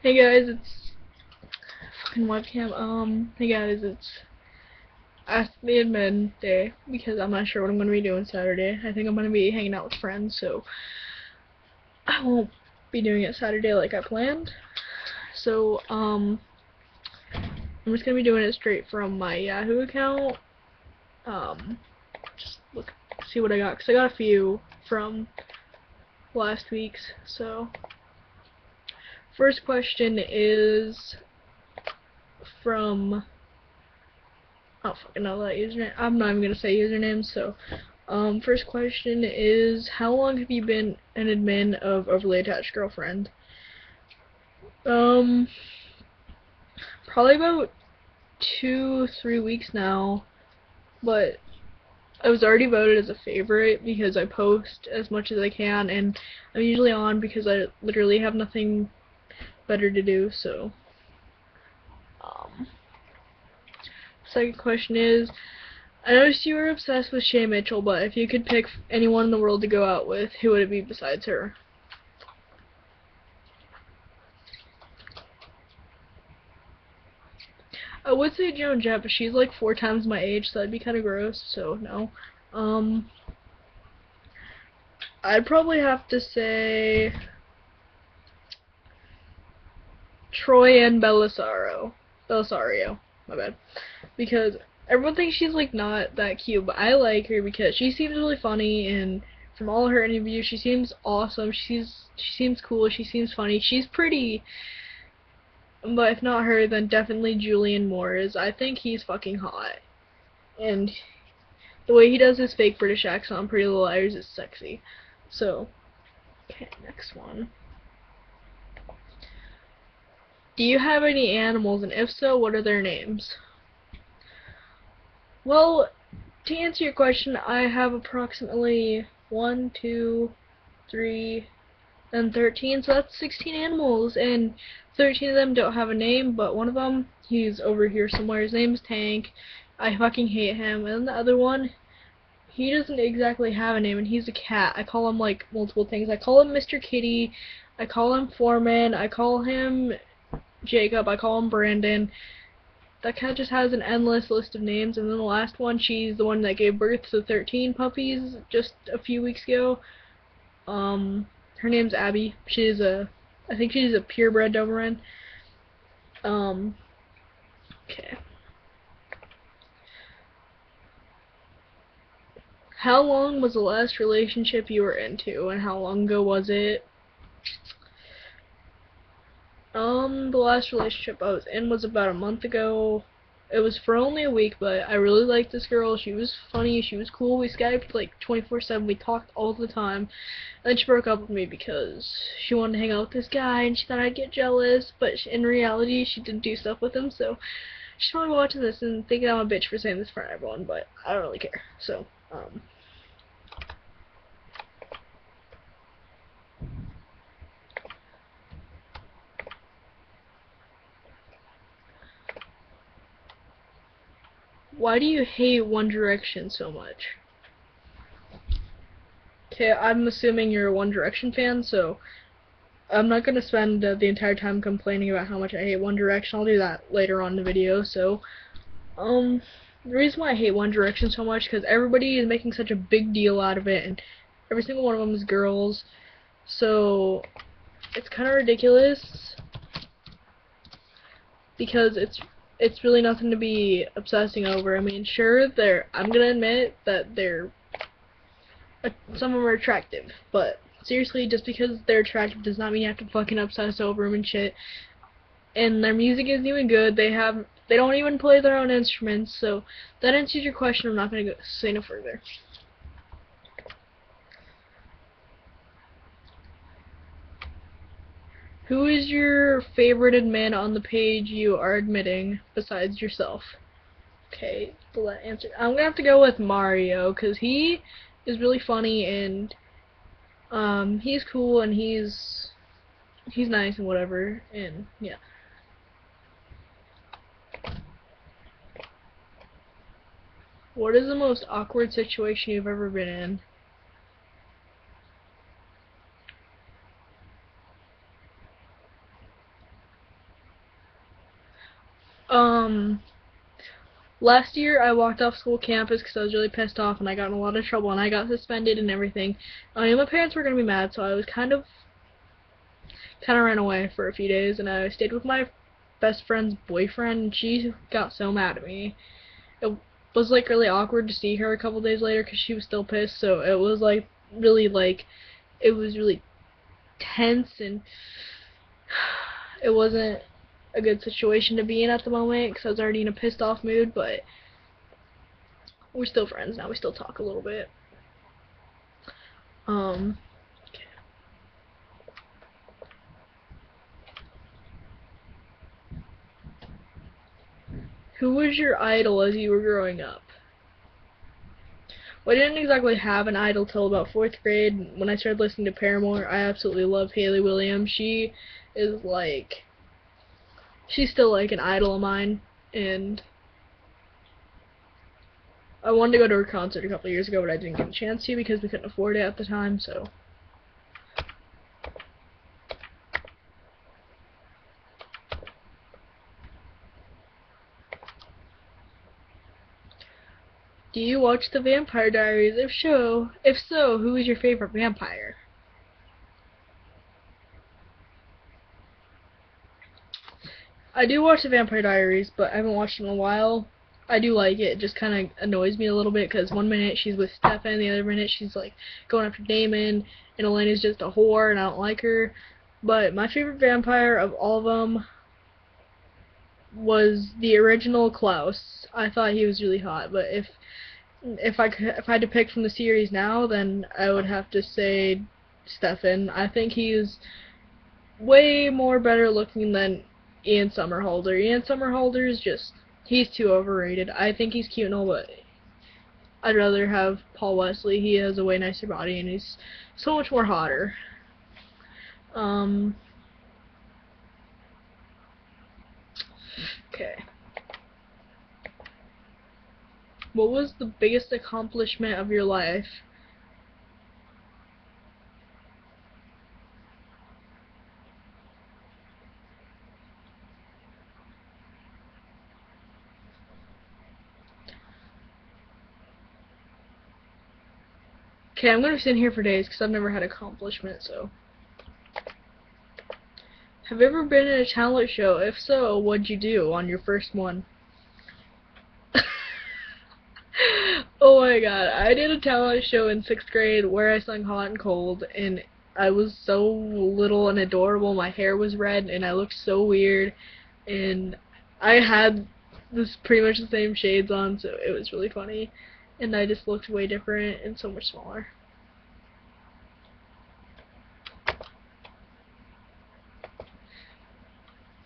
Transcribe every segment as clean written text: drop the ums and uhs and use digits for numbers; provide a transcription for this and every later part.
Hey guys, it's fucking webcam. Hey guys, it's Ask the Admin day because I'm not sure what I'm gonna be doing Saturday. I think I'm gonna be hanging out with friends, so I won't be doing it Saturday like I planned. So, I'm just gonna be doing it straight from my Yahoo account. Just see what I got, because I got a few from last week's. So, first question is from, I don't fucking know that username. I'm not even gonna say username. So, first question is, how long have you been an admin of Overly Attached Girlfriend? Probably about 2-3 weeks now, but I was already voted as a favorite because I post as much as I can, and I'm usually on because I literally have nothing better to do. So, second question is, I noticed you were obsessed with Shay Mitchell, but if you could pick anyone in the world to go out with, who would it be besides her? I would say Joan Jett, but she's like 4 times my age, so that'd be kind of gross, so no. I'd probably have to say Troy and Bellisario, my bad. Because everyone thinks she's like not that cute, but I like her because she seems really funny, and from all her interviews, she seems awesome. She seems cool. She seems funny. She's pretty, but if not her, then definitely Julian Moore. I think he's fucking hot, and the way he does his fake British accent on Pretty Little Liars is sexy. So, okay, next one. Do you have any animals, and if so, what are their names? Well, to answer your question, I have approximately 1, 2, 3, and 13, so that's 16 animals, and 13 of them don't have a name, but one of them, he's over here somewhere. His name's Tank. I fucking hate him. And the other one, he doesn't exactly have a name, and he's a cat. I call him like multiple things. I call him Mr. Kitty. I call him Foreman. I call him Jacob. I call him Brandon. That cat just has an endless list of names, and then the last one, she's the one that gave birth to 13 puppies just a few weeks ago. Her name's Abby. I think she's a purebred Doberman. Okay. How long was the last relationship you were into, and how long ago was it? The last relationship I was in was about a month ago. It was for only a week, but I really liked this girl. She was funny, she was cool. We Skyped like 24/7. We talked all the time. And then she broke up with me because she wanted to hang out with this guy, and she thought I'd get jealous, but in reality, she didn't do stuff with him, so she's probably watching this and thinking I'm a bitch for saying this in front of everyone, but I don't really care. So, why do you hate One Direction so much? Okay, I'm assuming you're a One Direction fan, so I'm not gonna spend the entire time complaining about how much I hate One Direction. I'll do that later on in the video. So, the reason why I hate One Direction so much because everybody is making such a big deal out of it, and every single one of them is girls. So it's kind of ridiculous because it's really nothing to be obsessing over. I mean, sure, I'm gonna admit that some of them are attractive, but seriously, just because they're attractive does not mean you have to fucking obsess over them and shit. And their music isn't even good. They don't even play their own instruments. So that answers your question. I'm not gonna say no further. Who is your favorite admin on the page you are admitting besides yourself? Okay, the answer. I'm gonna have to go with Mario because he is really funny, and he's cool, and he's nice and whatever, and yeah. What is the most awkward situation you've ever been in? Um, last year I walked off school campus because I was really pissed off and I got in a lot of trouble and I got suspended and everything. I knew my parents were gonna be mad, so I was kind of ran away for a few days and I stayed with my best friend's boyfriend and she got so mad at me. It was like really awkward to see her a couple days later because she was still pissed, so it was like it was really tense and it wasn't a good situation to be in at the moment because I was already in a pissed off mood, but we're still friends now. We still talk a little bit. Um, who was your idol as you were growing up? Well, I didn't exactly have an idol till about 4th grade. When I started listening to Paramore, I absolutely love Hayley Williams. She is like, she's still like an idol of mine, and I wanted to go to her concert a couple of years ago, but I didn't get a chance to because we couldn't afford it at the time, so. Do you watch The Vampire Diaries? If so, who is your favorite vampire? I do watch The Vampire Diaries, but I haven't watched it in a while. I do like it. It just kind of annoys me a little bit because one minute she's with Stefan, the other minute she's like going after Damon, and Elena's just a whore, and I don't like her. But my favorite vampire of all of them was the original Klaus. I thought he was really hot, but if I had to pick from the series now, then I would have to say Stefan. I think he's way more better looking than Ian Somerhalder. Ian Somerhalder is just, he's too overrated. I think he's cute and all, but I'd rather have Paul Wesley. He has a way nicer body and he's so much more hotter. Okay. What was the biggest accomplishment of your life? Okay, I'm gonna sit here for days because I've never had accomplishment, so. Have you ever been in a talent show? If so, what'd you do on your first one? Oh my god, I did a talent show in 6th grade where I sung Hot and Cold, and I was so little and adorable. My hair was red, and I looked so weird, and I had this pretty much the same shades on, so it was really funny, and I just looked way different and so much smaller.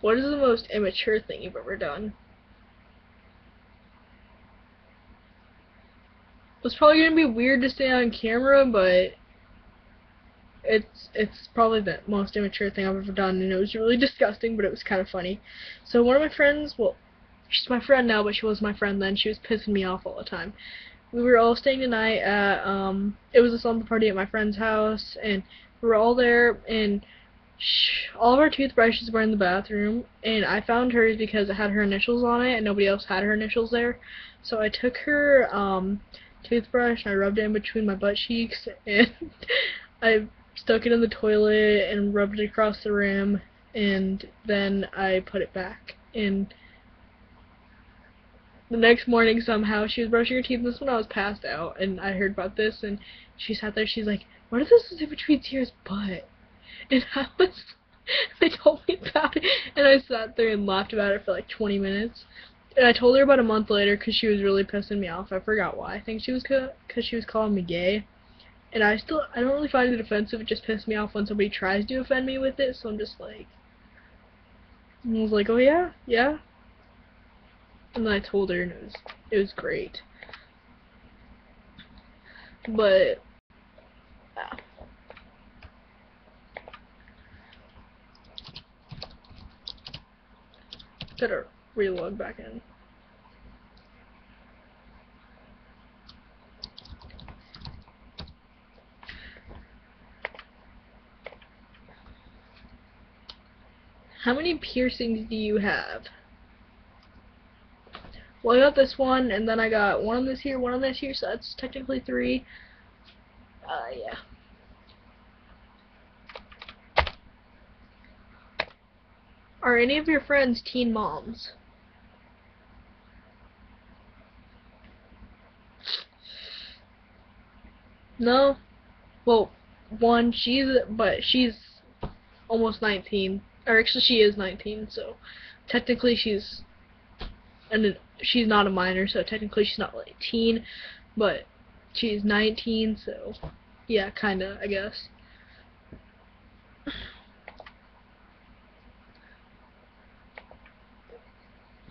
What is the most immature thing you've ever done? It's probably gonna be weird to say on camera, but it's probably the most immature thing I've ever done, and it was really disgusting, but it was kind of funny. So one of my friends, well, she's my friend now, but she was my friend then. She was pissing me off all the time. We were all staying the night at it was a slumber party at my friend's house, and we were all there, and all of our toothbrushes were in the bathroom, and I found hers because it had her initials on it, and nobody else had her initials there. So I took her toothbrush and I rubbed it in between my butt cheeks, and I stuck it in the toilet and rubbed it across the rim, and then I put it back. And the next morning, somehow, she was brushing her teeth. This is when I was passed out, and I heard about this, and she sat there, she's like, what if this was in between Tiara's butt? And they told me about it, and I sat there and laughed about it for like 20 minutes. And I told her about a month later because she was really pissing me off. I forgot why. I think she was because she was calling me gay. And I don't really find it offensive. It just pisses me off when somebody tries to offend me with it. So I'm just like, and I was like, oh yeah, yeah. And then I told her, and it was great. But yeah. Better relog back in. How many piercings do you have? Well, I got this one, and then I got one on this here, so that's technically 3. Yeah. Are any of your friends teen moms? No? Well, one, she's almost 19. Or actually, she is 19, so technically she's not a minor, so technically she's not like teen, but she's 19, so yeah, kinda, I guess.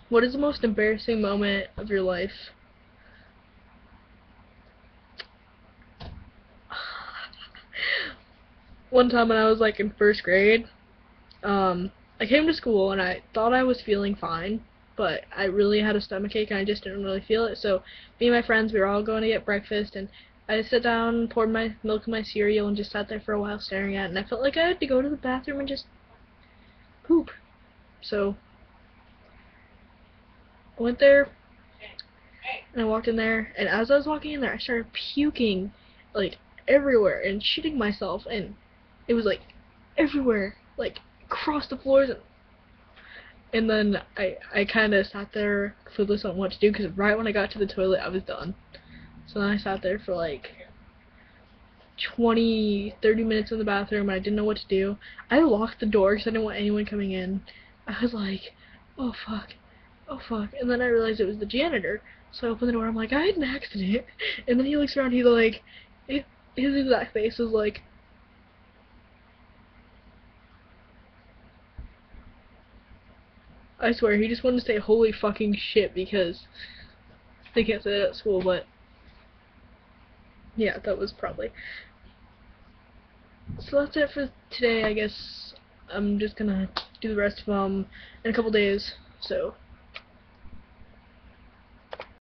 What is the most embarrassing moment of your life? One time when I was like in 1st grade, I came to school and I thought I was feeling fine, but I really had a stomachache and I just didn't really feel it. So me and my friends, we were all going to get breakfast, and I sat down, poured my milk in my cereal, and just sat there for a while staring at it, and I felt like I had to go to the bathroom and just poop. So I went there and I walked in there, and as I was walking in there, I started puking like everywhere and shitting myself, and it was like everywhere, like across the floors, and then I kind of sat there clueless on what to do, because right when I got to the toilet, I was done. So then I sat there for like 20-30 minutes in the bathroom, and I didn't know what to do. I locked the door because I didn't want anyone coming in. I was like, oh fuck, oh fuck, and then I realized it was the janitor. So I opened the door, I'm like, I had an accident. And then he looks around, he's like, his exact face was like, I swear, he just wanted to say holy fucking shit because they can't say that at school, but yeah, that was probably. So that's it for today, I guess. I'm just gonna do the rest of them in a couple days, so